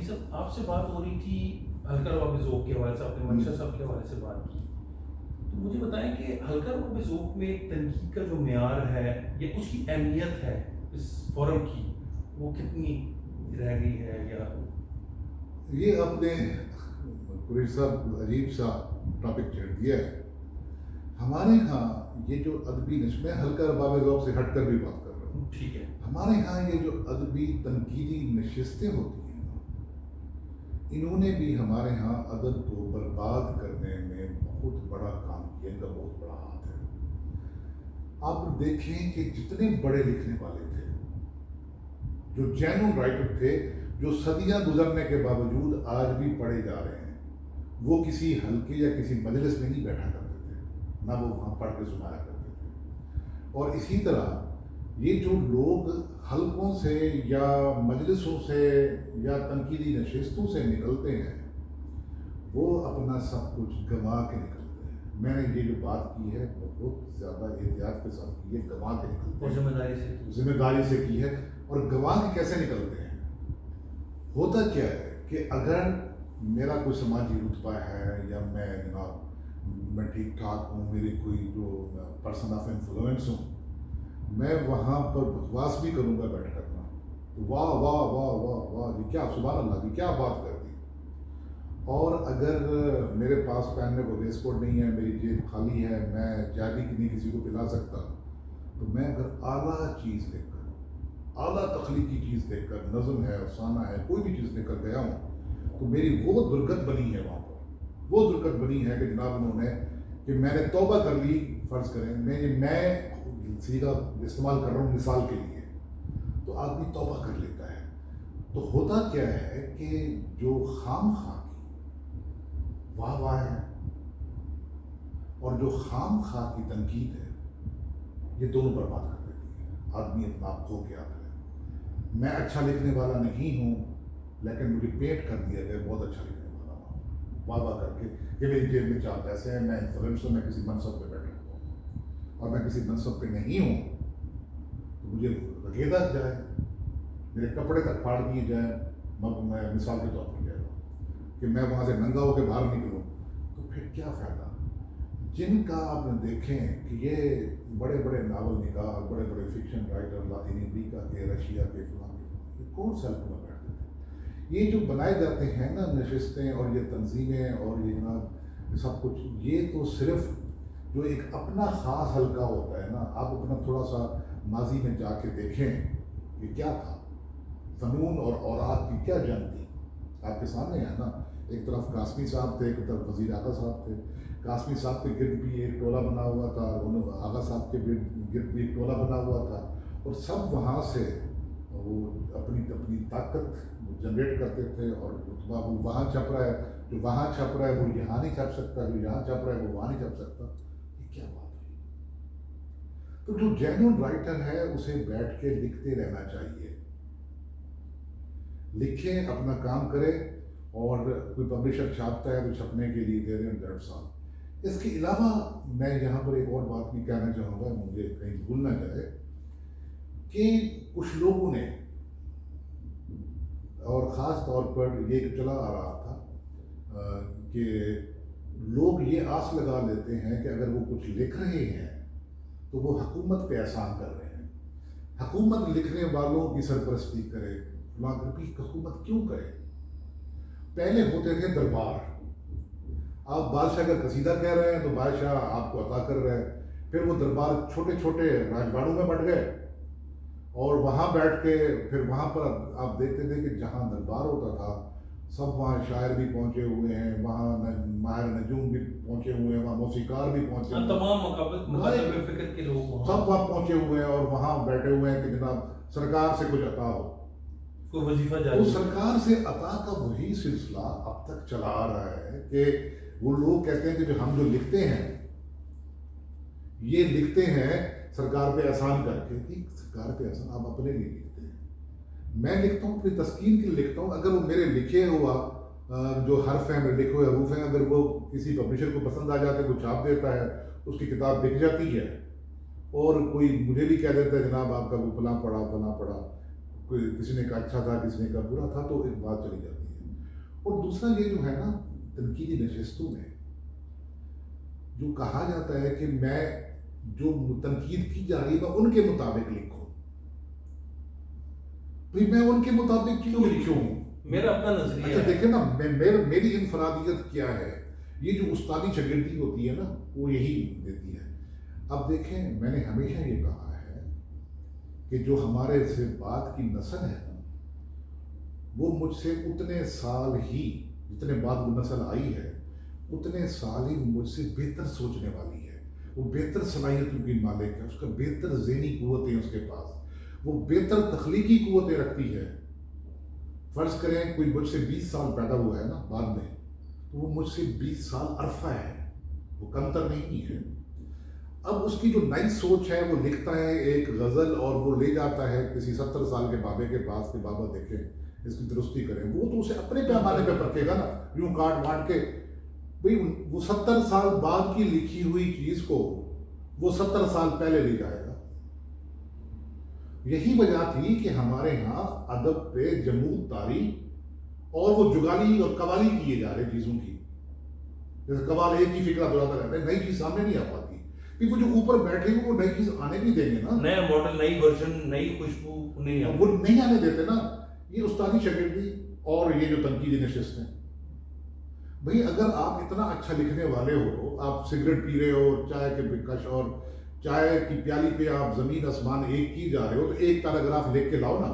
صاحب آپ سے بات ہو رہی تھی ہلکا رواب ذوق کے حوالے سے، آپ نے منشا صاحب کے حوالے سے بات کی، تو مجھے بتائیں کہ ہلکا رواب ذوق میں تنقید کا جو معیار ہے یا اس کی اہمیت ہے اس فورم کی، وہ کتنی رہ گئی ہے؟ یا یہ آپ نے قریش صاحب عجیب سا ٹاپک چھیڑ دیا ہے. ہمارے ہاں یہ جو ادبی میں ہلکا رباب ذوق سے ہٹ کر بھی بات کر رہا ہوں. ٹھیک ہے. ہمارے ہاں یہ جو ادبی تنقیدی نشستیں ہوتی ہیں نا، انہوں نے بھی ہمارے ہاں ادب کو برباد کرنے میں بہت بڑا کام کیا. ان کا بہت بڑا ہاتھ ہے. آپ دیکھیں کہ جتنے بڑے لکھنے والے تھے، جو جینون رائٹر تھے، جو صدیاں گزرنے کے باوجود آج بھی پڑھے جا رہے ہیں، وہ کسی حلقے یا کسی مجلس میں نہیں بیٹھا کرتے تھے، نہ وہ وہاں پڑھ کے سنایا کرتے تھے. اور اسی طرح یہ جو لوگ حلقوں سے یا مجلسوں سے یا تنقیدی نشستوں سے نکلتے ہیں، وہ اپنا سب کچھ گنوا کے نکلتے ہیں. میں نے یہ جو بات کی ہے بہت زیادہ احتیاط کے ساتھ کی ہے. گنوا کے نکلتے ہیں، ذمہ داری سے کی ہے. اور گنوا کے کیسے نکلتے ہیں؟ ہوتا کیا ہے کہ اگر میرا کوئی سماجی رتبہ ہے یا میں ٹھیک ٹھاک ہوں، میری کوئی جو پرسن آف انفلوئنس ہوں، میں وہاں پر بکواس بھی کروں گا بیٹھ کر. واہ واہ واہ واہ واہ، یہ کیا، سبحان اللہ جی کیا بات کر دی. اور اگر میرے پاس پہننے کو ویسٹ کوٹ نہیں ہے، میری جیب خالی ہے، میں چائے بھی نہیں کسی کو پلا سکتا، تو میں اگر اعلیٰ چیز دیکھ کر، اعلیٰ تخلیقی چیز دیکھ کر، نظم ہے، افسانہ ہے، کوئی بھی چیز دیکھ کر گیا ہوں، تو میری وہ درگت بنی ہے وہاں پر. وہ درگت بنی ہے کہ جناب انہوں نے، کہ میں نے توبہ کر لی. فرض کریں میں سیدھا استعمال کر رہا ہوں مثال کے لیے، تو آدمی توبہ کر لیتا ہے. تو ہوتا کیا ہے کہ جو خام خواہ کی واہ واہ ہے اور جو خام خواہ کی تنقید ہے، یہ دونوں برباد کر دیتی ہے. آدمی اپنا آپ کھو کے آتا ہے. میں اچھا لکھنے والا نہیں ہوں، لیکن مجھے پیٹ کر دیا گیا بہت اچھا لکھنے والا ہوں، واہ واہ کر کے کہ میری جیب میں 4 پیسے ہیں، میں انفلوئنس ہوں، میں کسی منصب پہ بیٹھا ہوں. اور میں کسی منصب پہ نہیں ہوں تو مجھے رگیدا جائے، میرے کپڑے تک پھاڑ دیے جائیں. میں مثال کے طور پر کہہ رہا ہوں کہ میں وہاں سے ننگا ہو کے باہر نکلوں، تو پھر کیا فائدہ؟ جن کا آپ نے دیکھیں کہ یہ بڑے بڑے ناول نگار، بڑے بڑے فکشن رائٹر، لاطین امریکہ کے، رشیا کے، فلاں کے، یہ کون سا حلقوں میں بیٹھتے تھے؟ یہ جو بنائے جاتے ہیں نا نشستیں اور یہ تنظیمیں اور یہ جناب سب کچھ، یہ تو صرف جو ایک اپنا خاص حلقہ ہوتا ہے نا. آپ اپنا تھوڑا سا ماضی میں جا کے دیکھیں کہ کیا تھا. فنون اور اوراق کی کیا جنگ تھی آپ کے سامنے ہے نا. ایک طرف قاسمی صاحب تھے، ایک طرف وزیر اعلیٰ صاحب تھے. قاسمی صاحب کے گرد بھی ایک ٹولہ بنا ہوا تھا، آغا صاحب کے گرد بھی ایک ٹولہ بنا ہوا تھا، اور سب وہاں سے وہ اپنی طاقت جنریٹ کرتے تھے. اور رتبہ وہ وہاں چھپ رہا ہے، جو وہاں چھپ رہا ہے وہ یہاں نہیں چھپ سکتا، جو یہاں چھپ رہا ہے وہ وہاں نہیں چھپ سکتا. یہ کیا بات ہے؟ تو جو جینون رائٹر ہے اسے بیٹھ کے لکھتے رہنا چاہیے. لکھیں، اپنا کام کرے، اور کوئی پبلشر چھاپتا ہے تو چھپنے کے لیے دے دیں 1.5 سال. اس کے علاوہ میں یہاں پر ایک اور بات بھی کہنا چاہوں گا، مجھے کہیں بھول نہ جائے، کہ کچھ لوگوں نے، اور خاص طور پر یہ چلا آ رہا تھا کہ لوگ یہ آس لگا لیتے ہیں کہ اگر وہ کچھ لکھ رہے ہیں تو وہ حکومت پہ احسان کر رہے ہیں. حکومت لکھنے والوں کی سرپرستی کرے. حکومت کیوں کرے؟ پہلے ہوتے تھے دربار. آپ بادشاہ کا قصیدہ کہہ رہے ہیں تو بادشاہ آپ کو عطا کر رہے ہیں. پھر وہ دربار چھوٹے چھوٹے راجواڑوں میں بٹ گئے، اور وہاں بیٹھ کے پھر وہاں پر آپ دیکھتے تھے کہ جہاں دربار ہوتا تھا سب وہاں شاعر بھی پہنچے ہوئے ہیں، وہاں ماہر نجوم بھی پہنچے ہوئے ہیں، وہاں موسیقار بھی پہنچے ہوئے ہیں، تمام مقابل فکر کے لوگ سب وہاں پہنچے ہوئے ہیں، اور وہاں بیٹھے ہوئے ہیں کہ جناب سرکار سے کچھ عطا ہو، کوئی وظیفہ جاری. تو سرکار سے عطا کا وہی سلسلہ اب تک چلا آ رہا ہے کہ وہ لوگ کہتے ہیں کہ جو ہم جو لکھتے ہیں یہ لکھتے ہیں سرکار پہ احسان کر کے. سرکار پہ احسان آپ اپنے لیے لکھتے ہیں. میں لکھتا ہوں اپنی تسکین کے لیے لکھتا ہوں. اگر وہ میرے لکھے ہوا جو حرف ہیں، میرے لکھے ہوئے حروف ہیں، اگر وہ کسی پبلشر کو پسند آ جاتے ہیں، وہ چھاپ دیتا ہے، اس کی کتاب بک جاتی ہے، اور کوئی مجھے بھی کہہ دیتا ہے جناب آپ کا وہ فلاں پڑھا، کوئی کسی نے کہا اچھا تھا، کسی نے کہا برا تھا، تو ایک بات چلی جاتی ہے. اور دوسرا یہ جو ہے نا تنقیدی نشستوں میں جو کہا جاتا ہے کہ میں جو تنقید کی جا رہی ہے میں ان کے مطابق لکھوں، بھئی میں ان کے مطابق کیوں لکھوں؟ میرا اپنا نظریہ اچھا ہے. دیکھیں نا میری انفرادیت کیا ہے، یہ جو استادی شاگردی ہوتی ہے نا وہ یہی دیتی ہے. اب دیکھیں میں نے ہمیشہ یہ کہا ہے کہ جو ہمارے سے بعد کی نسل ہے نا وہ مجھ سے اتنے سال ہی جتنے بعد وہ نسل آئی ہے اتنے سال ہی مجھ سے بہتر سوچنے والی ہے، وہ بہتر صلاحیتوں کی مالک ہے، اس کا بہتر ذہنی قوتیں اس کے پاس، وہ بہتر تخلیقی قوتیں رکھتی ہے. فرض کریں کوئی مجھ سے 20 سال پیدا ہوا ہے نا بعد میں، تو وہ مجھ سے 20 سال عرفہ ہے، وہ کمتر نہیں ہے. اب اس کی جو نئی سوچ ہے وہ لکھتا ہے ایک غزل اور وہ لے جاتا ہے کسی 70 سال کے بابے کے پاس کہ بابا دیکھیں اس کی درستی کریں، وہ تو اسے اپنے پیمانے پہ پرکھے گا نا، یوں کاٹ وانٹ کے. بھئی وہ 70 سال بعد کی لکھی ہوئی چیز کو وہ 70 سال پہلے لے جائے گا. یہی وجہ تھی کہ ہمارے ہاں ادب پہ جمود طاری اور وہ جگالی اور قوالی کیے جا رہے چیزوں کی. جیسے قوال ایک ہی فکرہ دہراتا رہتا ہے، نئی چیز سامنے نہیں آ پاتی. پھر وہ جو اوپر بیٹھے ہوئے وہ نئی چیز آنے نہیں دیں گے نا، نیا ماڈل، نئی ورژن، نئی خوشبو نہیں آتی. وہ نہیں آنے دیتے نا. یہ استادی شاگردی اور یہ جو تنقیدی نشست ہیں. بھئی اگر آپ اتنا اچھا لکھنے والے ہو، آپ سگریٹ پی رہے ہو، چائے کے بکش اور چائے کی پیالی پہ آپ زمین آسمان ایک کی جا رہے ہو، تو ایک پیراگراف لکھ کے لاؤ نا،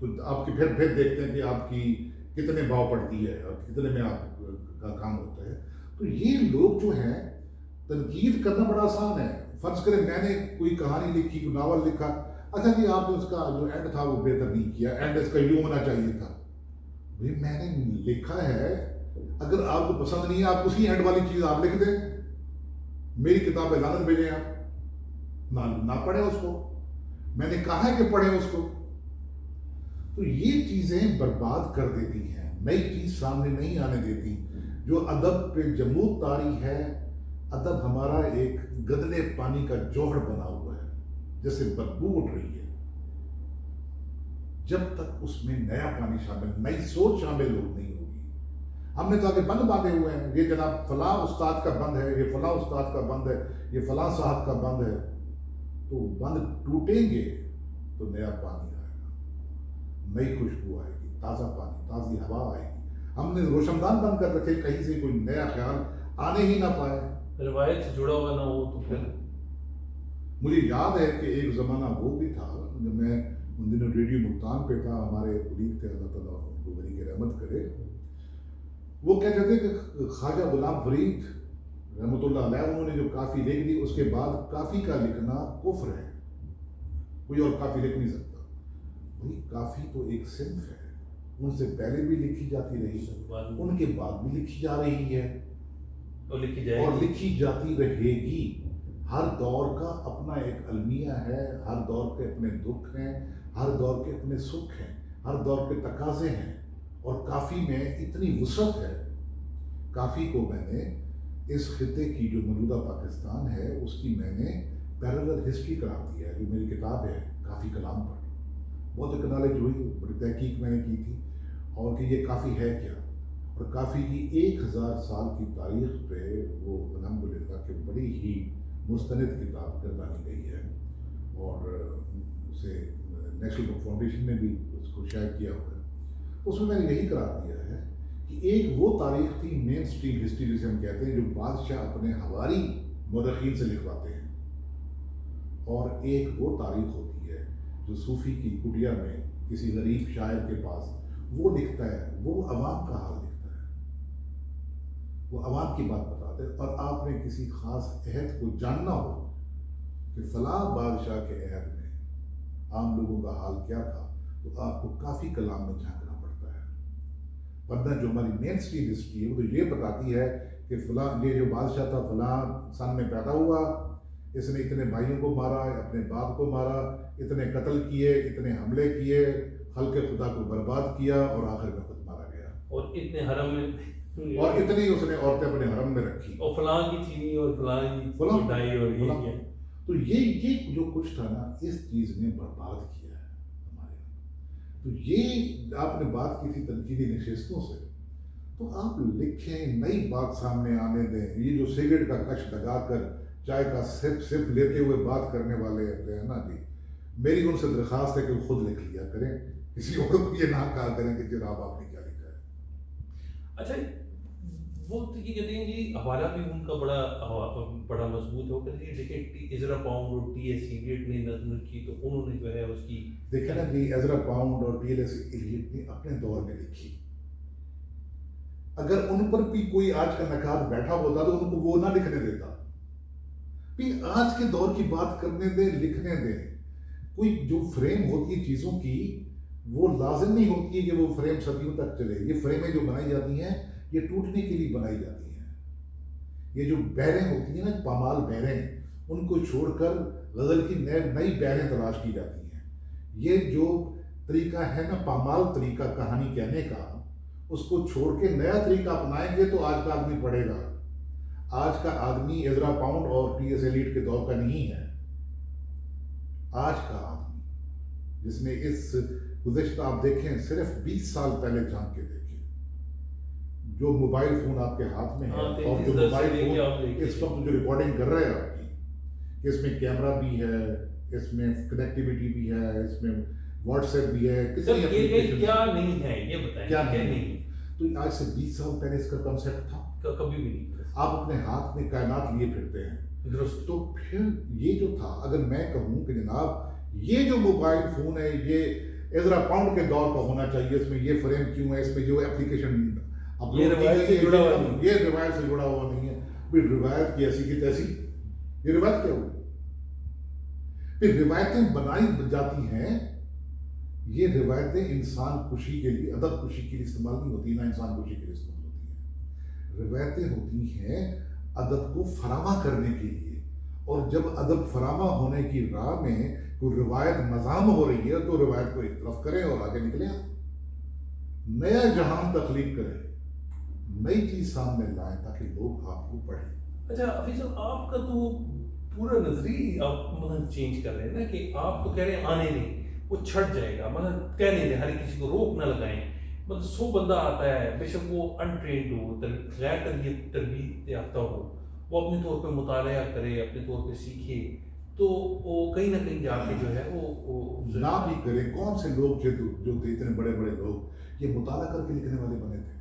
تو آپ کی پھر دیکھتے ہیں کہ آپ کی کتنے بھاؤ پڑتی ہے اور کتنے میں آپ کا کام ہوتا ہے. تو یہ لوگ جو ہیں تنقید کرنا بڑا آسان ہے. فرض کریں میں نے کوئی کہانی لکھی، کوئی ناول لکھا، اچھا جی آپ نے اس کا جو اینڈ تھا وہ بہتر نہیں کیا، اینڈ اس کا یوں ہونا چاہیے تھا. بھئی میں نے لکھا ہے، اگر آپ کو پسند نہیں ہے آپ اسی اینڈ والی چیز آپ لکھ دیں، میری کتاب پہ لعنت بھیجیں، آپ نہ پڑھیں اس کو. میں نے کہا ہے کہ پڑھیں اس کو. تو یہ چیزیں برباد کر دیتی ہیں، نئی چیز سامنے نہیں آنے دیتی. جو ادب پہ جمود طاری ہے، ادب ہمارا ایک گدلے پانی کا جوہر بنا ہوا ہے، جیسے بدبو اٹھ رہی ہے. جب تک اس میں نیا پانی شامل، نئی سوچ شامل نہیں ہوگی. ہم نے تو آگے بند باندھے ہوئے ہیں، یہ جناب فلاں استاد کا بند ہے، یہ فلاں استاد کا بند ہے، یہ فلاں صاحب کا بند ہے. تو بند ٹوٹیں گے تو نیا پانی آئے گا، نئی خوشبو آئے گی، تازہ پانی، تازی ہوا آئے گی. ہم نے روشن دان بند کر رکھے، کہیں سے کوئی نیا خیال آنے ہی نہ پائے، روایت سے جڑا ہوا نہ ہو تو پھر. مجھے یاد ہے کہ ایک زمانہ وہ بھی تھا جب میں ان دنوں ریڈیو ملتان پہ تھا، ہمارے قریب تھے، اللہ تعالیٰ ان کو بری کی رحمت کرے. وہ کہتے تھے کہ خواجہ غلام فرید رحمۃ اللہ علیہ انہوں نے جو کافی لکھ دی اس کے بعد کافی کا لکھنا کفر ہے، کوئی اور کافی لکھ نہیں سکتا. وہی کافی تو ایک صنف ہے، ان سے پہلے بھی لکھی جاتی رہی، ان کے بعد بھی لکھی جا رہی ہے اور لکھی جائے اور لکھی جاتی رہے گی. ہر دور کا اپنا ایک المیہ ہے، ہر دور کے اپنے دکھ ہیں، ہر دور کے اپنے سکھ ہیں، ہر دور کے تقاضے ہیں. اور کافی میں اتنی وسعت ہے، کافی کو میں نے اس خطے کی جو موجودہ پاکستان ہے اس کی میں نے پیرلل ہسٹری قرار دیا ہے، جو میری کتاب ہے کافی کلام پر. بہت اکنالج ہوئی، بڑی تحقیق میں نے کی تھی اور کہ یہ کافی ہے کیا. اور کافی کی 1000 سال کی تاریخ پہ وہ الحمدللہ کہ بڑی ہی مستند کتاب گردانی گئی ہے، اور اسے نیشنل بک فاؤنڈیشن نے بھی اس کو شائع کیا ہوا ہے. اس میں نے یہی قرار دیا ہے کہ ایک وہ تاریخ تھی مین اسٹریم ہسٹری جسے ہم کہتے ہیں، جو بادشاہ اپنے حواری مورخین سے لکھواتے ہیں، اور ایک وہ تاریخ ہوتی ہے جو صوفی کی کٹیا میں کسی غریب شاعر کے پاس وہ لکھتا ہے، وہ عوام کا حال لکھتا ہے، وہ عوام کی بات بتاتے ہیں. اور آپ نے کسی خاص عہد کو جاننا ہو کہ فلاں بادشاہ کے عہد میں عام لوگوں کا حال کیا تھا، تو آپ کو کافی کلام میں جھانکنا پڑتا ہے. ورنہ جو ہماری مین اسٹریم ہسٹری ہے وہ تو یہ بتاتی ہے کہ فلاں یہ جو بادشاہ تھا فلاں سن میں پیدا ہوا، اس نے اتنے بھائیوں کو مارا، اپنے باپ کو مارا، اتنے قتل کیے، اتنے حملے کیے، خلق خدا کو برباد کیا، اور آخر میں خود مارا گیا، اور اتنے حرم میں اور اتنی اس نے عورتیں اپنے حرم میں رکھی، اور فلاں کی چینی اور فلاں کی ڈائی اور یہ کیا. تو یہ جو کچھ تھا نا اس چیز نے برباد کیا ہے ہمارے. تو تو یہ آپ نے بات کی تھی تنقیدی نشستوں سے، تو آپ لکھیں، نئی بات سامنے آنے دیں. یہ جو سگریٹ کا کش لگا کر چائے کا سپ لیتے ہوئے بات کرنے والے ہوتے ہیں نا جی، میری ان سے درخواست ہے کہ وہ خود لکھ لیا کریں، کسی اور کو یہ نہ کہا کریں کہ جناب آپ نے کیا لکھا ہے. اچھا وہ تو یہ کہتے ہیں جی حوالہ بھی ان کا بڑا مضبوط ہے. وہ کہتے ہیں دیکھیں عزرا پاؤنڈ اور ٹی ایس ایلیٹ نے نظم کی تو انہوں نے جو ہے اس کی دیکھیں نا جی، ایزرا پاؤنڈ اور ٹی ایس ایلیٹ نے اپنے دور میں لکھی. اگر ان پر بھی کوئی آج کا نقاد بیٹھا ہوتا تو ان کو وہ نہ لکھنے دیتا. بھی آج کے دور کی بات کرنے دیں، لکھنے دیں. کوئی جو فریم ہوتی ہے چیزوں کی، وہ لازم نہیں ہوتی ہے کہ وہ فریم صدیوں تک چلے. یہ فریمیں جو بنائی جاتی ہیں یہ ٹوٹنے کے لیے بنائی جاتی ہیں. یہ جو بحریں ہوتی ہیں نا، پامال بحریں، ان کو چھوڑ کر غزل کی نئی بحریں تلاش کی جاتی ہیں. یہ جو طریقہ ہے نا پامال طریقہ کہانی کہنے کا، اس کو چھوڑ کے نیا طریقہ اپنائیں گے تو آج کا آدمی پڑھے گا. آج کا آدمی ایزرا پاؤنڈ اور ٹی ایس ایلیٹ کے دور کا نہیں ہے. آج کا آدمی جس نے اس گزشتہ، آپ دیکھیں صرف 20 سال پہلے جان کے دیکھیں، جو موبائل فون آپ کے ہاتھ میں ہے اور جو موبائل فون اس وقت جو ریکارڈنگ کر رہے ہیں آپ کی، کہ اس میں کیمرہ بھی ہے، اس میں کنیکٹیوٹی بھی ہے، اس میں واٹس ایپ بھی ہے. کیا نہیں ہے یہ بتائیں، کیا نہیں. تو آج سے 20 سال پہلے اس کا کنسیپٹ تھا؟ کبھی بھی نہیں. آپ اپنے ہاتھ میں کائنات لیے پھرتے ہیں. درست. تو پھر یہ جو تھا، اگر میں کہوں کہ جناب یہ جو موبائل فون ہے یہ ایزرا پاؤنڈ کے دور کا ہونا چاہیے، اس میں یہ فریم کیوں ہے، اس میں جو اپلیکیشن یہ روایت سے جڑا ہوا نہیں، یہ روایت سے جڑا ہوا نہیں ہے. پھر روایت کی ایسی کی تیسی، یہ روایت کیا ہوئی؟ پھر روایتیں بنائی جاتی ہیں. یہ روایتیں انسان خوشی کے لیے، ادب خوشی کے لیے استعمال نہیں ہوتی، نہ انسان خوشی کے لیے استعمال ہوتی ہیں. روایتیں ہوتی ہیں ادب کو فراواں کرنے کے لیے. اور جب ادب فراواں ہونے کی راہ میں کوئی روایت مذاہم ہو رہی ہے تو روایت کو ایک طرف کریں اور آگے نکلیں. نیا جہان تخلیق کریں، نئی چیز سامنے لائیں تاکہ لوگ آپ کو پڑھیں. اچھا حفیظ صاحب، آپ کا تو پورا نظریہ آپ مطلب چینج کر رہے ہیں نا، کہ آپ تو کہہ رہے ہیں آنے نہیں، وہ چھٹ جائے گا، مطلب کہنے دیں، ہر کسی کو روک نہ لگائیں. مطلب 100 بندہ آتا ہے، بے شک وہ انٹرینڈ ہو، غیر تربیت یافتہ ہو، وہ اپنے طور پہ مطالعہ کرے، اپنے طور پہ سیکھے، تو وہ کہیں نہ کہیں جا کے جو ہے وہ نہ بھی کرے. کون سے لوگ جو اتنے بڑے بڑے لوگ یہ مطالعہ کر کے لکھنے والے بنے تھے؟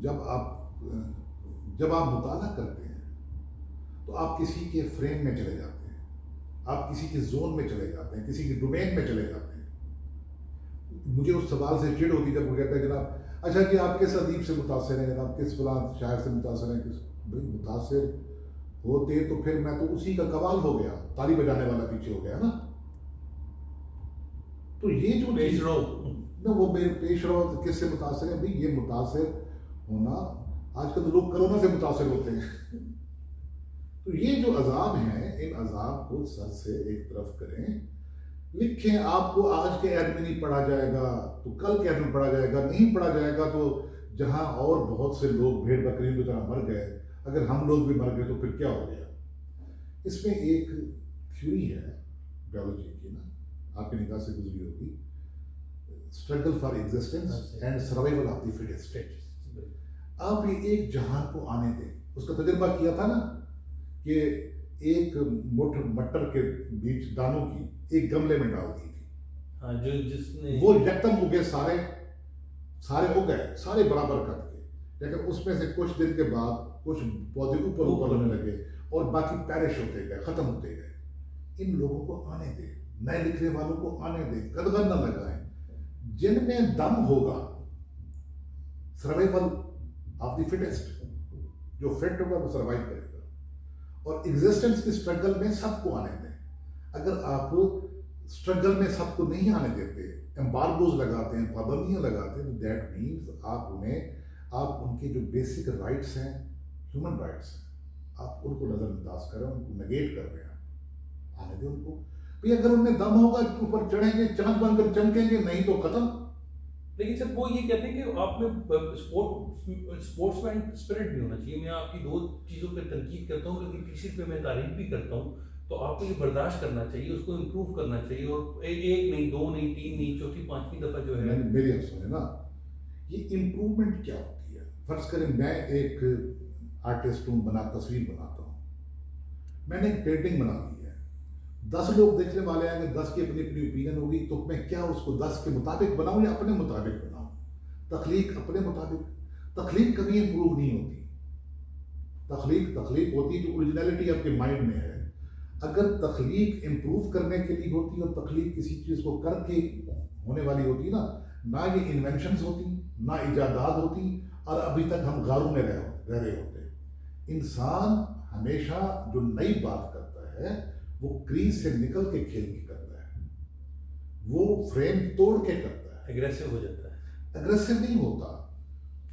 جب آپ مطالعہ کرتے ہیں تو آپ کسی کے فریم میں چلے جاتے ہیں، آپ کسی کے زون میں چلے جاتے ہیں، کسی کے ڈومین میں چلے جاتے ہیں. مجھے اس سوال سے چڑ ہوتی جب وہ کہتا ہے جناب اچھا جی آپ کس ادیب سے متاثر ہیں، جناب کس فلاں شاعر سے متاثر ہیں. بھائی متاثر ہوتے تو پھر میں تو اسی کا قوال ہو گیا، تالی بجانے والا پیچھے ہو گیا نا. تو یہ جو پیش رو نہ، وہ پیش رو کس سے متاثر ہے؟ بھائی یہ متاثر ہونا، آج کل تو لوگ کرونا سے متاثر ہوتے ہیں. تو یہ جو عذاب ہیں، ان عذاب کو سر سے ایک طرف کریں، لکھیں. آپ کو آج کے عہد میں نہیں پڑھا جائے گا تو کل کے عہد میں پڑھا جائے گا، نہیں پڑھا جائے گا تو جہاں اور بہت سے لوگ بھیڑ بکریوں کی طرح مر گئے، اگر ہم لوگ بھی مر گئے تو پھر کیا ہو گیا؟ اس میں ایک تھیوری ہے بیولوجی کی نا، آپ کی نگاہ سے گزری ہوگی، struggle for existence and survival of the fittest. آپ یہ ایک جہان کو آنے دیں. اس کا تجربہ کیا تھا نا کہ ایک مٹھ مٹر کے بیچ دانوں کی ایک گملے میں ڈال دی تھی، جو جس نے وہ یکدم اگے، سارے ہو گئے، سارے برابر کٹ کے. لیکن اس میں سے کچھ دن کے بعد کچھ پودے اوپر ہونے لگے اور باقی پیرش ہوتے گئے، ختم ہوتے گئے. ان لوگوں کو آنے دیں، نئے لکھنے والوں کو آنے دیں، قدغن نہ لگائیں. جن میں دم ہوگا، سروائیول آف دی فٹیسٹ، جو فٹ ہوگا وہ سروائیو کرے گا. اور ایگزسٹنس کی اسٹرگل میں سب کو آنے دیں. اگر آپ اسٹرگل میں سب کو نہیں آنے دیتے، امبارگوز لگاتے ہیں، پابندیاں لگاتے ہیں، دیٹ مینس آپ ان کے جو بیسک رائٹس ہیں، ہیومن رائٹس ہیں، آپ ان کو نظر انداز کر رہے ہیں، ان کو نگیٹ کر رہے ہیں. آنے دیں ان کو. اگر ان میں دم ہوگا اوپر چڑھیں گے، چمک بن کر چمکیں گے، نہیں تو ختم. لیکن سر وہ یہ کہتے ہیں کہ آپ میں اسپورٹس مین اسپرٹ بھی ہونا چاہیے. میں آپ کی 2 چیزوں پہ تنقید کرتا ہوں، لیکن تیسری پہ میں تعریف بھی کرتا ہوں تو آپ کو یہ برداشت کرنا چاہیے، اس کو امپروو کرنا چاہیے، اور ایک نہیں، دو نہیں، تین نہیں، چوتھی پانچویں دفعہ جو ہے. میری اب سنیں نا، یہ امپرومنٹ کیا ہوتی ہے؟ فرض کریں میں ایک آرٹسٹ ہوں، تصویر بناتا ہوں، میں نے ایک پینٹنگ بنا لی ہے، 10 لوگ دیکھنے والے آئیں گے، 10 کی اپنی اپنی اوپینین ہوگی، تو میں کیا اس کو 10 کے مطابق بناؤں یا اپنے مطابق بناؤں؟ تخلیق اپنے مطابق. تخلیق کبھی امپروو نہیں ہوتی. تخلیق ہوتی جو اوریجنلٹی آپ کے مائنڈ میں ہے. اگر تخلیق امپروو کرنے کے لیے ہوتی اور تخلیق کسی چیز کو کر کے ہونے والی ہوتی نا، نہ یہ انوینشنز ہوتی، نہ ایجادات ہوتی، اور ابھی تک ہم غاروں میں رہ رہے ہوتے. انسان ہمیشہ جو نئی بات کرتا ہے وہ کریز سے نکل کے کھیل کے کرتا ہے، وہ فریم توڑ کے کرتا ہے، ایگریسو ہو جاتا ہے. اگریسو نہیں ہوتا،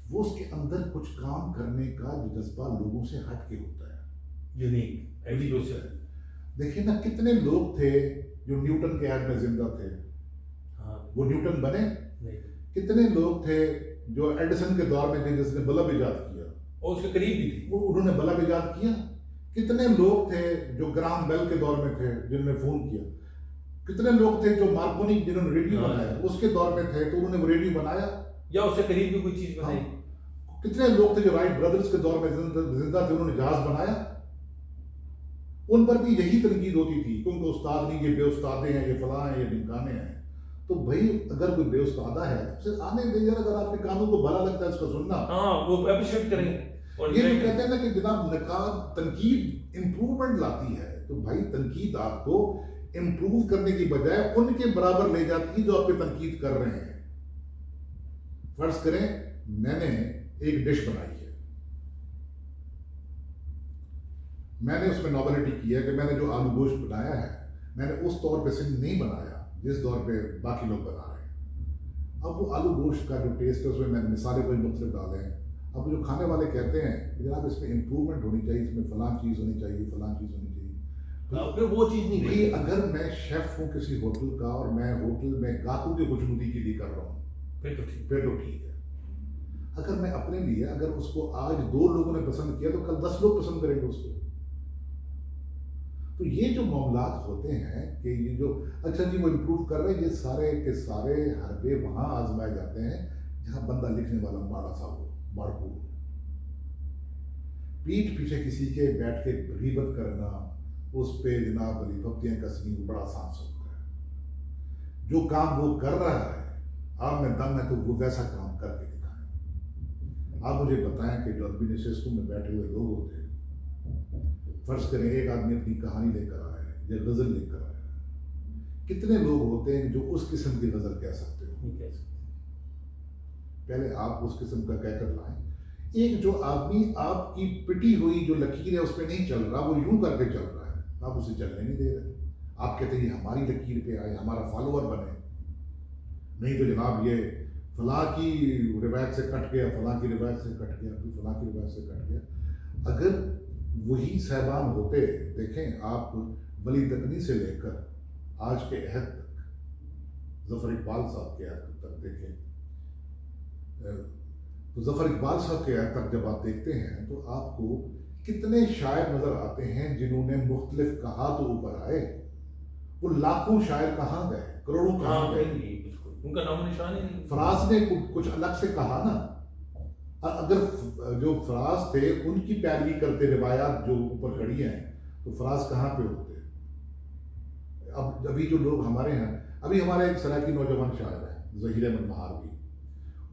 وہ اس کے اندر کچھ کام کرنے کا جو جذبہ لوگوں سے ہٹ کے ہوتا ہے، یونیک ایکسکلوسیو. دیکھیں نا کتنے لوگ تھے جو نیوٹن کے عہد میں زندہ تھے، ہاں وہ نیوٹن بنے؟ نہیں. کتنے لوگ تھے جو ایڈیسن کے دور میں تھے جس نے بلب ایجاد کیا، اور اس کے قریب بھی تھی، وہ انہوں نے بلب ایجاد کیا. کتنے لوگ تھے جو گرام بیل کے دور میں تھے جنہوں نے فون کیا. کتنے لوگ تھے جو مارکونی جنہوں نے ریڈیو بنایا، اس کے دور میں تھے تو انہوں نے وہ ریڈیو بنایا، یا اس سے قریب بھی کوئی چیز بنائی. کتنے لوگ تھے جو رائٹ بردرز کے دور میں زندہ تھے، انہوں نے جہاز بنایا. ان پر بھی یہی تنقید ہوتی تھی کہ ان کو استاد نہیں، یہ بے استادے ہیں، یہ فلاں ہیں، یہ ڈمکانے ہیں. تو بھائی اگر کوئی بے استادہ ہے تو پھر آنے دیں یار، اگر آپ کے کانوں کو بھلا لگتا ہے اس کو سننا، ہاں وہ اپریشیٹ کریں. اور یہ جو کہتے ہیں نا کہ جناب نقاد تنقید امپروومنٹ لاتی ہے، تو بھائی تنقید آپ کو امپروو کرنے کی بجائے ان کے برابر لے جاتی ہے جو آپ پہ تنقید کر رہے ہیں. فرض کریں میں نے ایک ڈش بنائی ہے، میں نے اس میں نوبلٹی کی ہے کہ میں نے جو آلو گوشت بنایا ہے میں نے اس طور پہ صرف نہیں بنایا جس طور پہ باقی لوگ بنا رہے ہیں. اب وہ آلو گوشت کا جو ٹیسٹ ہے اس میں میں نے مسالے کوئی مختلف ڈالے ہیں. اب جو کھانے والے کہتے ہیں کہ جناب اس میں امپروومنٹ ہونی چاہیے، اس میں فلاں چیز ہونی چاہیے، فلاں چیز ہونی چاہیے. پھر وہ چیز نہیں بھائی اگر میں شیف ہوں کسی ہوٹل کا اور میں ہوٹل میں گاہکوں کی خوشنودی کے لیے کر رہا ہوں پھر تو ٹھیک ہے. اگر میں اپنے لیے، اگر اس کو آج 2 لوگوں نے پسند کیا تو کل 10 لوگ پسند کریں گے اس کو. تو یہ جو معاملات ہوتے ہیں کہ یہ جو اچھا جی وہ امپروو کر رہے ہیں، یہ سارے کے سارے حربے وہاں آزمائے جاتے ہیں جہاں بندہ لکھنے والا ماڑا سا ہو، ماڑکو. پیٹھ پیچھے کسی کے بیٹھ کے غیبت کرنا، اس پہ جناب علی بھپتیاں کسنی بڑا آسان ہوتا ہے. جو کام وہ کر رہا ہے آپ میں دم ہے تو وہ ویسا کام کر کے دکھائیں. آپ مجھے بتائیں کہ جو ادبی نشستوں میں بیٹھے ہوئے لوگ ہوتے ہیں، فرض کریں ایک آدمی اپنی کہانی لے کر آیا ہے یا غزل لے کر آیا ہے، کتنے لوگ ہوتے ہیں جو اس قسم کی غزل کہہ سکتے ہو؟ نہیں کہہ سکتے. پہلے آپ اس قسم کا کہہ کر لائیں. ایک جو آدمی آپ کی پٹی ہوئی جو لکیر ہے اس پہ نہیں چل رہا، وہ یوں کر کے چل رہا ہے، آپ اسے چلنے نہیں دے رہے. آپ کہتے ہیں یہ ہماری لکیر پہ آئے، ہمارا فالوور بنے. نہیں تو جناب یہ فلاں کی روایت سے کٹ گیا، فلاں کی روایت سے کٹ گیا، پھر فلاں کی روایت سے کٹ گیا. اگر وہی صاحبان ہوتے، دیکھیں آپ ولی دکنی سے لے کر آج کے عہد تک، ظفر اقبال صاحب کے عہد تک دیکھیں، تو ظفر اقبال صاحب کے عہد تک جب آپ دیکھتے ہیں تو آپ کو کتنے شاعر نظر آتے ہیں جنہوں نے مختلف کہا تو اوپر آئے. وہ لاکھوں شاعر کہاں گئے، کروڑوں کہاں گئے، ان کا نام نشان ہی نہیں. فراز نے کچھ الگ سے کہا نا. اگر جو فراز تھے ان کی پیروی کرتے روایات جو اوپر کھڑی ہیں تو فراز کہاں پہ ہوتے؟ اب ابھی جو لوگ ہمارے ہیں، ابھی ہمارے ایک سرائکی نوجوان شاعر ہیں ظہیر احمد مہاروی،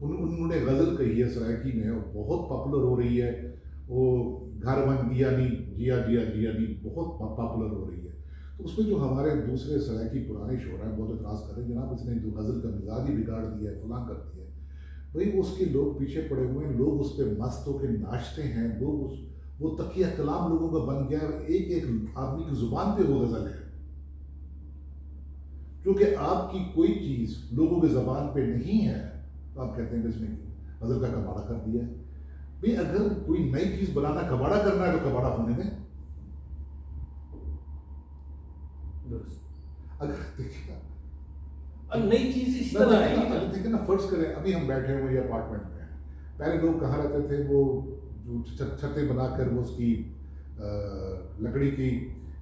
انہوں نے غزل کہی ہے سرائکی میں، اور بہت پاپولر ہو رہی ہے. وہ گھر بن گیا نہیں جیا جیا جیا نہیں بہت پاپولر ہو رہی ہے. تو اس میں جو ہمارے دوسرے سرائکی پرانے شعراء ہیں بہت اعتراض کر رہے ہیں، جناب اس نے جو غزل کا مزاج ہی بگاڑ دیا ہے، فلاں کر دیا ہے. بھائی اس کے لوگ پیچھے پڑے ہوئے ہیں، لوگ اس پہ مست ہو کے ناچتے ہیں، لوگ وہ تقیہ کلام لوگوں کا بن گیا ہے. ایک ایک آدمی کی زبان پہ وہ غزل ہے. کیونکہ آپ کی کوئی چیز لوگوں کی زبان پہ نہیں ہے تو آپ کہتے ہیں کہ اس نے غزل کا کباڑہ کر دیا ہے. بھئی اگر کوئی نئی چیز بنانا کباڑہ کرنا ہے تو کباڑہ ہونے دیں. اگر دیکھیں نئی چیز اس طرح ہے، دیکھیں نا فرض کریں ابھی ہم بیٹھے ہوئے یہ اپارٹمنٹ میں، پہلے لوگ کہاں رہتے تھے، وہ جو چھتیں بنا کر وہ اس کی لکڑی کی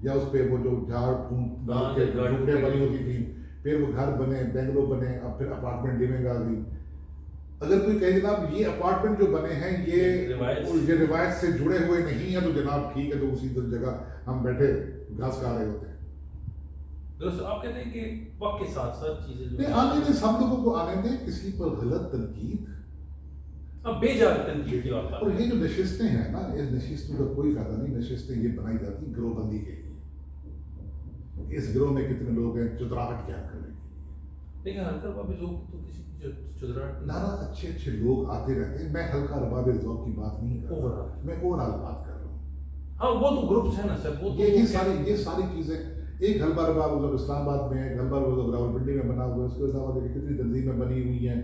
یا اس پہ وہ جو جھاڑ پھونک ڈال کے جھوپڑیاں بنی ہوتی تھیں، پھر وہ گھر بنے، بینگلو بنے، اب پھر اپارٹمنٹ ڈیونگ آ گئی. اگر کوئی کہے جناب یہ اپارٹمنٹ جو بنے ہیں یہ روایت سے جڑے ہوئے نہیں ہیں، تو جناب ٹھیک ہے، تو اسی جگہ ہم بیٹھے گھاس کھا رہے ہوتے ہیں. درست آپ کہتے ہیں کہ وقت کے ساتھ ساتھ چیزیں جو آنے دیں، سب لوگوں کو آنے دیں. کسی پر غلط تنقید، اب بے جا تنقید کی بات. اور یہ جو نشستیں ہیں نا، اس نشستوں کا کوئی فائدہ نہیں. نشستیں یہ بنائی جاتی گروہ بندی کے لیے. اس گروہ میں کتنے لوگ ہیں چتراہٹ کیا کر رہے ہیں. لیکن ہلکا رباب ذوق تو کسی کی چتراہٹ نہ اچھے اچھے لوگ آتے رہتے ہیں. میں ہلکا رباب ذوق کی بات نہیں کر رہا، میں اوور آل بات کر رہا ہوں. ہاں وہ تو گروپس ہیں نا سر، وہ یہ ساری چیزیں. ایک حلبہ رباب اسلام آباد میں ہے، ایک حلبہ رباب راولپنڈی میں بنا ہوا ہے. اس کے علاوہ دیکھیں کتنی تنظیمیں بنی ہوئی ہیں.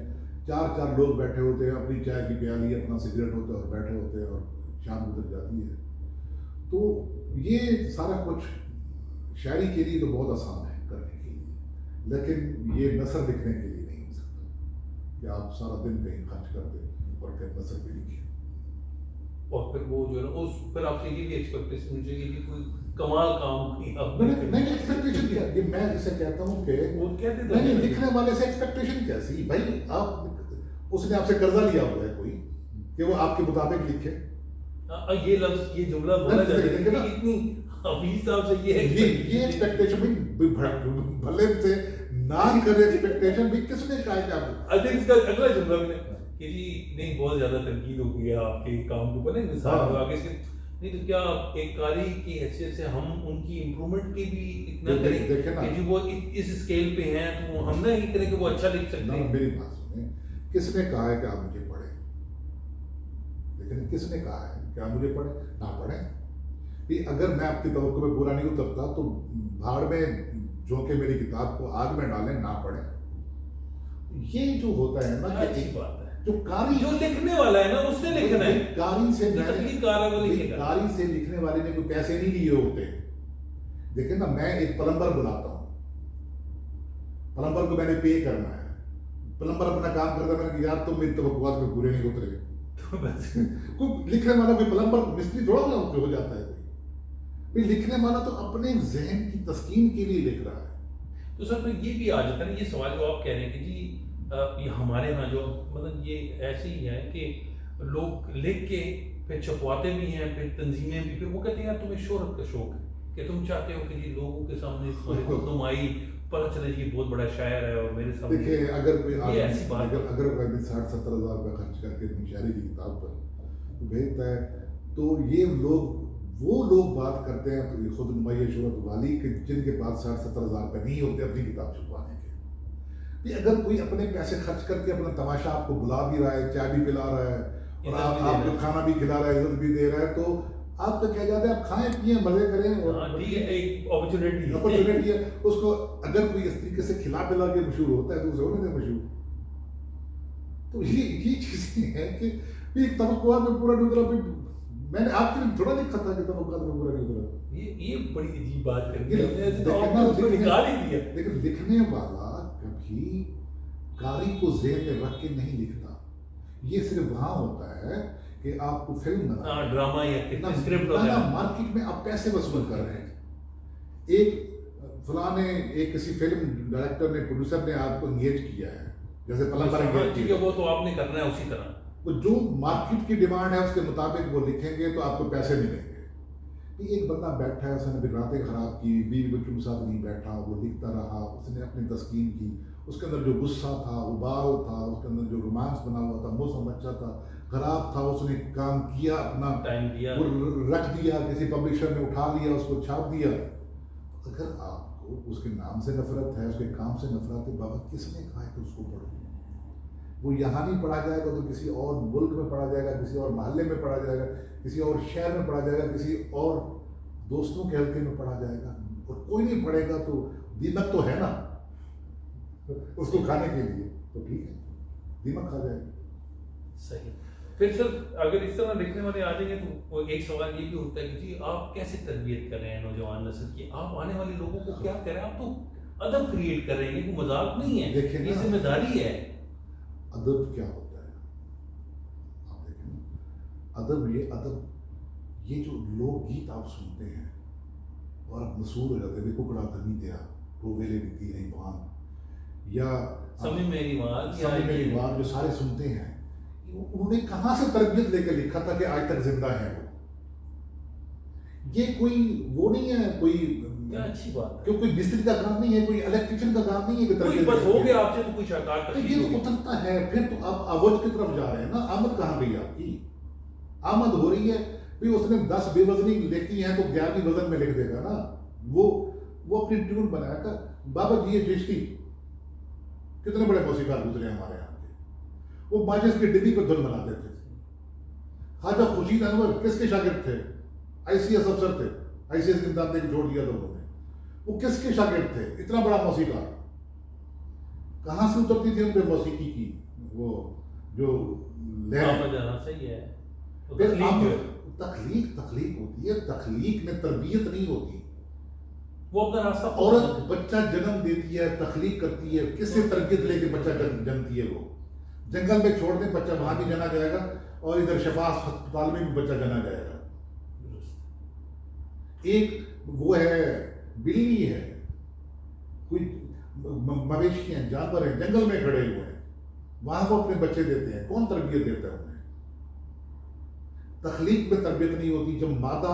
چار لوگ بیٹھے ہوتے ہیں، اپنی چائے کی پیالی، اپنا سگریٹ ہوتا ہے اور بیٹھے ہوتے ہیں، اور شام گزر جاتی ہے. تو یہ سارا کچھ شاعری کے لیے تو بہت آسان ہے کرنے کے لیے، لیکن یہ نثر لکھنے کے لیے نہیں ہو سکتا کہ آپ سارا دن کہیں خرچ کر دیں اور پھر نثر پہ لکھیں. اور پھر وہ جو ہے نا، اس پھر آپ سے یہ بھی ایکسپیکٹیشن مجھے کہ کوئی کمال کام کی آپ نہیں ایکسپیکٹیشن کیا. یہ میں اسے کہتا ہوں کہ وہ کہتے نہیں، لکھنے والے سے ایکسپیکٹیشن کیسی بھائی؟ آپ اس نے آپ سے قرضہ لیا ہوا ہے کوئی کہ وہ آپ کے مطابق لکھے. یہ لفظ، یہ جملہ بولا جاتا ہے کہ اتنی حفیظ صاحب سے یہ ایکسپیکٹیشن بھلے سے نہ کرے. ایکسپیکٹیشن بھی کس نے کہا ہے کہ آپ آئی تھنک اس کا اگلا جملہ بھی کہ جی نہیں بہت زیادہ تنقید ہو گئی ہے آپ کے کام کے اوپر، مثال آگے سے نہیں تو کیا ایک قاری کی حیثیت سے ہم ان کی امپرومنٹ کی بھی اتنا کریں کہ جی وہ اس اسکیل پہ ہیں تو ہم نہ ہی کریں کہ وہ اچھا لکھ سکتے ہیں. میری بات سنیں، کس نے کہا ہے کہ آپ مجھے پڑھیں؟ لیکن کس نے کہا ہے کہ آپ مجھے پڑھیں؟ نہ پڑھیں. اگر میں آپ کی توقع میں پورا نہیں اترتا تو بھاڑ میں جو کہ میری کتاب کو آگ میں ڈالیں، نہ پڑھیں. یہ جو ہوتا ہے نا، اچھی بات ہے. جو قاری، جو لکھنے والا ہے نا اس نے لکھنا ہے. قاری سے قاری سے لکھنے والے نے کوئی پیسے نہیں لیے ہوتے. دیکھیں نا، میں ایک پلمبر بلاتا ہوں، پلمبر کو میں نے پے کرنا ہے. پلمبر اپنا کام کرتا ہے، میں نے کہا یار تم میری توقعات میں پورے نہیں اترے. کوئی لکھنے والا کوئی پلمبر مستری تھوڑا نا ہو جاتا ہے. کوئی لکھنے والا تو اپنے ذہن کی تسکین کے لیے لکھ رہا ہے. تو سر یہ بھی آ جاتا ہے نا یہ سوال جو آپ کہہ رہے ہیں کہ جی یہ ہمارے ہاں جو مطلب یہ ایسے ہی ہے کہ لوگ لکھ کے پھر چھپواتے بھی ہیں، پھر تنظیمیں بھی، پھر وہ کہتے ہیں یار تمہیں شہرت کا شوق ہے کہ تم چاہتے ہو کہ جی لوگوں کے سامنے تم آئی پتہ چلے یہ بہت بڑا شاعر ہے اور میرے سامنے. دیکھیں اگر کوئی ایسی بات اگر 60-70 ہزار روپے خرچ کر کے اپنی شاعری کی کتاب پر بھیجتا ہے تو یہ وہ لوگ بات کرتے ہیں خود نمایاں شہرت والی کہ جن کے پاس 60-70 ہزار روپے نہیں ہوتے اپنی کتاب چھپوانے کے. اگر کوئی اپنے پیسے خرچ کر کے اپنا تماشا آپ کو بلا بھی رہا ہے، چائے بھی پلا رہا ہے اور آپ کو کھانا بھی کھلا رہا ہے، عزت بھی دے رہا ہے، تو آپ کا کیا جاتا ہے آپ کھائیں پیئیں مزے کریں. اپرچونیٹی ہے اس کو. اگر کوئی اس طریقے سے کھلا پلا کے مشہور ہوتا ہے تو اسے ہونے دیں مشہور. تو یہ چیزیں ہیں کہ توقعات میں پورا نہیں اترا. میں نے آپ کے لیے تھوڑا لکھا تھا کہ توقعات میں پورا نہیں اترا. یہ بڑی عجیب بات کر کے لیکن لکھنے والا کبھی قاری کو ذہن میں رکھ کے نہیں لکھتا. یہ صرف وہاں ہوتا ہے کہ آپ کو فلم بنا ڈرامہ یا اسکرپٹ مارکیٹ میں آپ پیسے وصول کر رہے ہیں. ایک فلاں نے ایک کسی فلم ڈائریکٹر نے پروڈیوسر نے آپ کو انگیج کیا ہے، جیسے پلمبر، وہ تو آپ نے کرنا ہے اسی طرح. جو مارکیٹ کی ڈیمانڈ ہے اس کے مطابق وہ لکھیں گے تو آپ کو پیسے ملیں گے. ایک بندہ بیٹھا ہے، اس نے راتیں خراب کی، بیوی بچوں کے ساتھ نہیں بیٹھا، وہ لکھتا رہا، اس نے اپنی تسکین کی. اس کے اندر جو غصہ تھا، ابال تھا، اس کے اندر جو رومانس بنا ہوا تھا، موسم اچھا تھا، خراب تھا، اس نے کام کیا، اپنا ٹائم دیا، رکھ دیا، کسی پبلشر نے اٹھا لیا، اس کو چھاپ دیا. اگر آپ کو اس کے نام سے نفرت ہے، اس کے کام سے نفرت ہے، بابا کس نے کہا ہے کہ اس کو پڑھو؟ وہ یہاں نہیں پڑھا جائے گا تو کسی اور ملک میں پڑھا جائے گا، کسی اور محلے میں پڑھا جائے گا، کسی اور شہر میں پڑھا جائے گا، کسی اور دوستوں کے حلقے میں پڑھا جائے گا. اور کوئی نہیں پڑھے گا تو دیمک تو ہے نا اس کو کھانے کے لیے، تو ٹھیک ہے دیمک کھا جائے گا. صحیح. پھر سر اگر اس طرح لکھنے والے آ جائیں گے تو ایک سوال یہ بھی ہوتا ہے کہ جی آپ کیسے تربیت کر رہے ہیں نوجوان نسل کی؟ آپ آنے والے لوگوں کو کیا کر رہے ہیں؟ آپ تو ادب کریٹ کر رہے ہیں، یہ کوئی مذاق نہیں ہے، یہ ذمہ داری ہے. ادب کیا ہوتا ہے آپ دیکھیں نا، ادب یہ جو لوک گیت آپ سنتے ہیں اور اب مسور ہو جاتے ہیں ککڑا دھنی دیا وہ ویلے بتی نہیں بان یا سمجھ میری بات سمجھ میری بات جو سارے سنتے ہیں انہوں نے کہاں سے تربیت لے کر لکھا تھا کہ آج تک زندہ ہے وہ. یہ کوئی وہ نہیں ہے کوئی کیا اچھی بات ہے کہ کوئی مستری کا کام نہیں ہے کوئی الیکٹریشین کا کام نہیں ہے کہ کوئی تربیت بس ہو گیا آپ سے تو کوئی شاکار تو یہ تو اترتا ہے پھر تو آپ آوج کی طرف جا رہے ہیں نا. آمد کہاں گئی آپ کی آمد ہو رہی ہے بھی اس نے 10 بے وزنی لکھتی ہیں تو 11ویں وزن میں لکھ دے گا نا. وہ اپنی ٹیون بنایا کر. بابا جی چشتی کتنے بڑے موسیقار گزرے ہمارے یہاں کے, وہ ماچس کی ڈبی پہ دھن بناتے تھے. خواجہ خورشید انور کس کے شاگرد تھے؟ آئی سی ایس افسر تھے. آئی سی ایس کے امتحان دے کے چھوڑ دیا لوگوں نے. وہ کس کے شاگرد تھے؟ اتنا بڑا موسیقار. کہاں سے اترتی تھی ان پہ موسیقی کی وہ جو لہر؟ صحیح ہے. تخلیق ہوتی ہے. تخلیق میں تربیت نہیں ہوتی. وہ اپنا راستہ عورت بچہ جنم دیتی ہے تخلیق کرتی ہے. کس سے تربیت لے کے بچہ جنمتی ہے؟ وہ جنگل میں چھوڑ دیں بچہ وہاں بھی جنا جائے گا اور ادھر شفا ہسپتال میں بھی بچہ جنا جائے گا. ایک وہ ہے بلی ہے کوئی مویشی ہیں جانور ہیں جنگل میں کھڑے ہوئے ہیں وہاں وہ اپنے بچے دیتے ہیں. کون تربیت دیتا ہے انہیں؟ تخلیق میں تربیت نہیں ہوتی. جب مادہ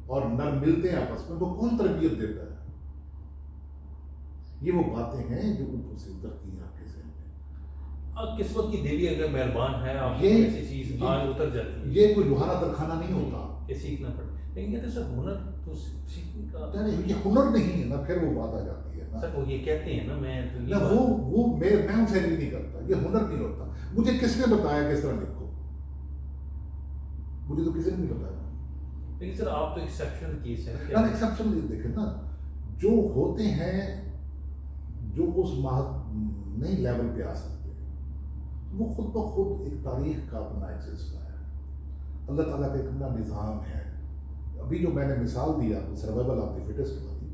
اور نر ملتے ہیں آپس میں وہ کون تربیت دیتا ہے؟ یہ وہ باتیں ہیں جو اوپر سے اترتی ہیں آپ کے ذہن میں. قسمت کی دیوی اگر مہربان ہے آپ کو ایسی چیز آج اتر جاتی ہے. یہ کوئی لوہارا درخانہ نہیں ہوتا کہ سیکھنا پڑے. لیکن کہتے ہیں سر ہنر تو سیکھنے کا یہ ہنر نہیں ہے نا. پھر وہ بات آ جاتی ہے نا سر وہ یہ کہتے ہیں نا میں ان سے نہیں کرتا. یہ ہنر نہیں ہوتا. مجھے کس نے بتایا کس طرح لکھو؟ مجھے تو کسی نے نہیں بتایا. لیکن سر آپ تو ایکسیپشنل کیس ہے نا. ایکسیپشنل دیکھیں نا جو ہوتے ہیں جو اس نئی لیول پہ آ سکتے ہیں وہ خود بخود ایک تاریخ کا اپنا ایک سلسلہ ہے. اللہ تعالیٰ کا ایک اپنا نظام ہے. ابھی جو میں نے مثال دیا سروائیول آف دی فٹسٹ والی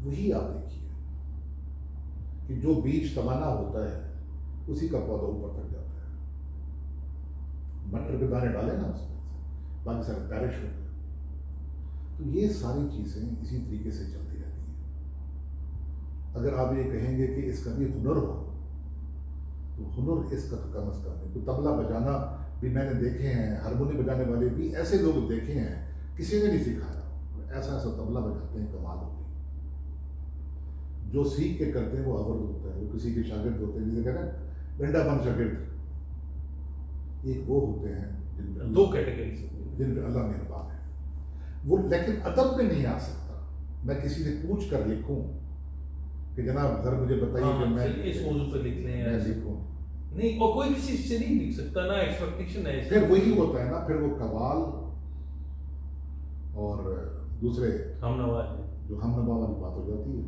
وہی آپ دیکھیے کہ جو بیج توانا ہوتا ہے اسی کا پودا اوپر تک جاتا ہے. مٹر کے دانے ڈالے نا اس میں سے باقی سارے پیرش ہوتے ہیں. تو یہ ساری چیزیں اسی طریقے سے چلتی رہتی ہیں. اگر آپ یہ کہیں گے کہ اس کا بھی ہنر ہو تو ہنر اس کا تو کم از کم ہے. تو طبلہ بجانا بھی میں نے دیکھے ہیں, ہارمونی بجانے والے بھی ایسے لوگ دیکھے ہیں کسی نے نہیں سکھایا. ایسا طبلہ بجاتے ہیں کمال ہوتی ہے. جو سیکھ کے کرتے ہیں وہ آورد ہوتا ہے. وہ کسی کے شاگرد ہوتے ہیں جسے کہتے ہیں ڈنڈا بند شاگرد. ایک وہ ہوتے ہیں دو کیٹیگریز جن پہ اللہ مہربان ہے. وہ لیکن ادب میں نہیں آ سکتا. میں کسی سے پوچھ کر لکھوں کہ جناب ذرا مجھے بتائیے کہ میں اس موضوع پہ لکھ لیں میں لکھوں نہیں, اور کوئی کسی سے نہیں لکھ سکتا نا. ایکسپیکٹیشن ہے. پھر وہی ہوتا ہے نا. پھر وہ قوال اور دوسرے ہم نوا جو ہم نوا والی بات ہو جاتی ہے.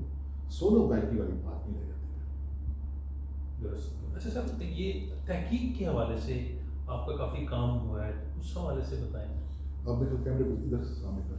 سولو گائکی والی بات نہیں رہ جاتی. اچھا سر یہ تحقیق کے حوالے سے آپ کا کافی کام ہوا ہے اس حوالے سے بتائیں. اب میں تو کیمرے کو ادھر سے سامنے کر